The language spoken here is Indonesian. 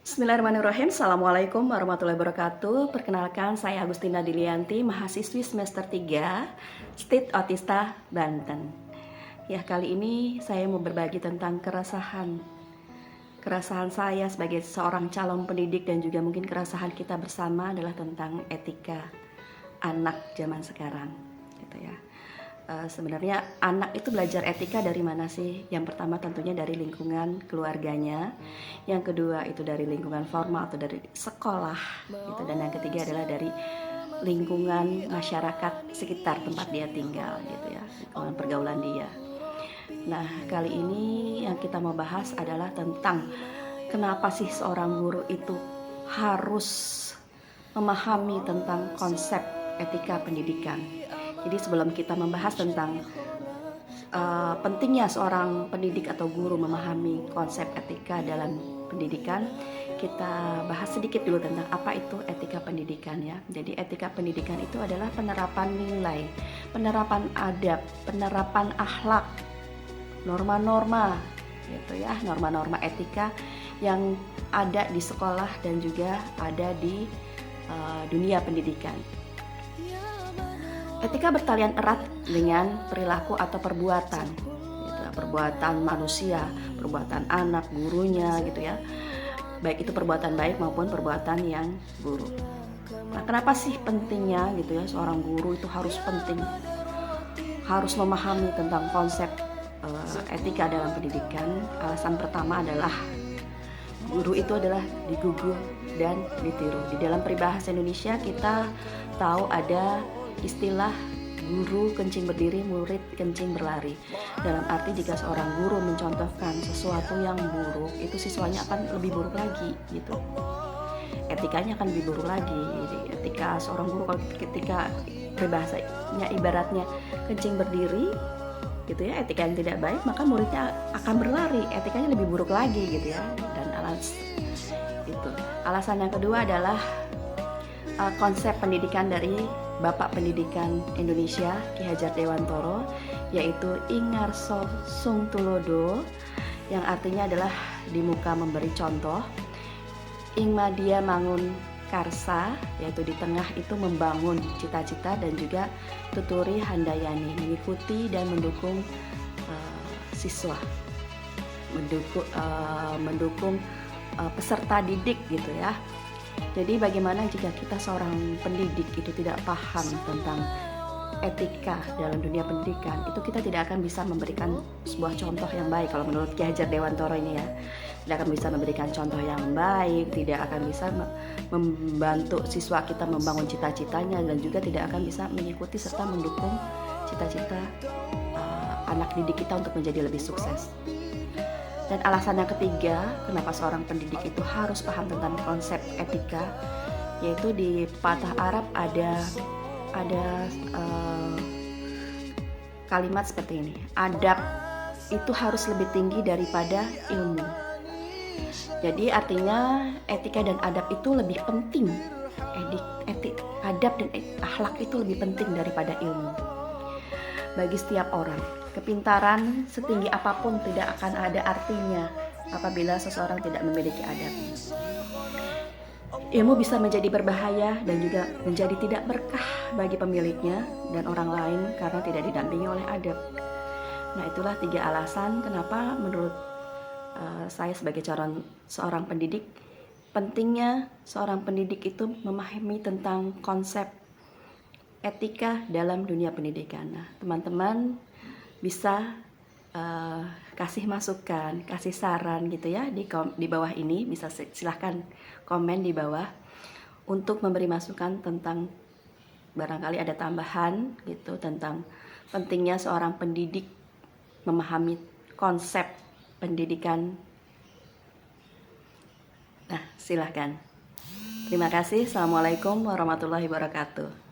Bismillahirrahmanirrahim. Assalamualaikum warahmatullahi wabarakatuh. Perkenalkan, saya Agustina Dilianti, mahasiswi semester 3 State Otista, Banten. Ya, kali ini saya mau berbagi tentang keresahan saya sebagai seorang calon pendidik, dan juga mungkin keresahan kita bersama adalah tentang etika anak zaman sekarang, gitu ya. Sebenarnya anak itu belajar etika dari mana sih? Yang pertama tentunya dari lingkungan keluarganya, yang kedua itu dari lingkungan formal atau dari sekolah, gitu. Dan yang ketiga adalah dari lingkungan masyarakat sekitar tempat dia tinggal, gitu ya, lingkungan pergaulan dia. Nah, kali ini yang kita mau bahas adalah tentang kenapa sih seorang guru itu harus memahami tentang konsep etika pendidikan. Jadi sebelum kita membahas tentang pentingnya seorang pendidik atau guru memahami konsep etika dalam pendidikan, kita bahas sedikit dulu tentang apa itu etika pendidikan ya. Jadi etika pendidikan itu adalah penerapan nilai, penerapan adab, penerapan akhlak, norma-norma gitu ya, norma-norma etika yang ada di sekolah dan juga ada di dunia pendidikan. Etika bertalian erat dengan perilaku atau perbuatan, gitu, perbuatan manusia, perbuatan anak, gurunya, gitu ya. Baik itu perbuatan baik maupun perbuatan yang buruk. Nah, kenapa sih pentingnya, gitu ya, seorang guru itu harus penting, harus memahami tentang konsep etika dalam pendidikan? Alasan pertama adalah guru itu adalah digugu dan ditiru. Di dalam peribahasa Indonesia kita tahu ada istilah guru kencing berdiri, murid kencing berlari. Dalam arti jika seorang guru mencontohkan sesuatu yang buruk, itu siswanya akan lebih buruk lagi, gitu. Etikanya akan lebih buruk lagi. Jadi etika seorang guru ketika peribahasanya ibaratnya kencing berdiri, gitu ya, etika yang tidak baik, maka muridnya akan berlari, etikanya lebih buruk lagi, gitu ya. Dan alasan yang kedua adalah konsep pendidikan dari Bapak Pendidikan Indonesia Ki Hajar Dewantoro, yaitu Ingarso Sungtulodo, yang artinya adalah di muka memberi contoh, ing madya mangun karsa, yaitu di tengah itu membangun cita-cita, dan juga tuturi handayani, mengikuti dan mendukung siswa, mendukung peserta didik, gitu ya. Jadi bagaimana jika kita seorang pendidik itu tidak paham tentang etika dalam dunia pendidikan, itu kita tidak akan bisa memberikan sebuah contoh yang baik. Kalau menurut Ki Hajar Dewantoro ini ya, tidak akan bisa memberikan contoh yang baik, tidak akan bisa membantu siswa kita membangun cita-citanya, dan juga tidak akan bisa mengikuti serta mendukung cita-cita anak didik kita untuk menjadi lebih sukses. Dan alasan yang ketiga, kenapa seorang pendidik itu harus paham tentang konsep etika, yaitu di pepatah Arab ada kalimat seperti ini: adab itu harus lebih tinggi daripada ilmu. Jadi artinya etika dan adab itu lebih penting. Adab dan akhlak itu lebih penting daripada ilmu. Bagi setiap orang, kepintaran setinggi apapun tidak akan ada artinya apabila seseorang tidak memiliki adab. Ilmu bisa menjadi berbahaya dan juga menjadi tidak berkah bagi pemiliknya dan orang lain karena tidak didampingi oleh adab. Nah, itulah 3 alasan kenapa menurut saya sebagai seorang pendidik, pentingnya seorang pendidik itu memahami tentang konsep etika dalam dunia pendidikan. Nah, teman-teman bisa kasih masukan, kasih saran, gitu ya, di bawah ini. Bisa silahkan komen di bawah untuk memberi masukan tentang barangkali ada tambahan, gitu, tentang pentingnya seorang pendidik memahami konsep pendidikan. Nah, silahkan. Terima kasih. Assalamualaikum warahmatullahi wabarakatuh.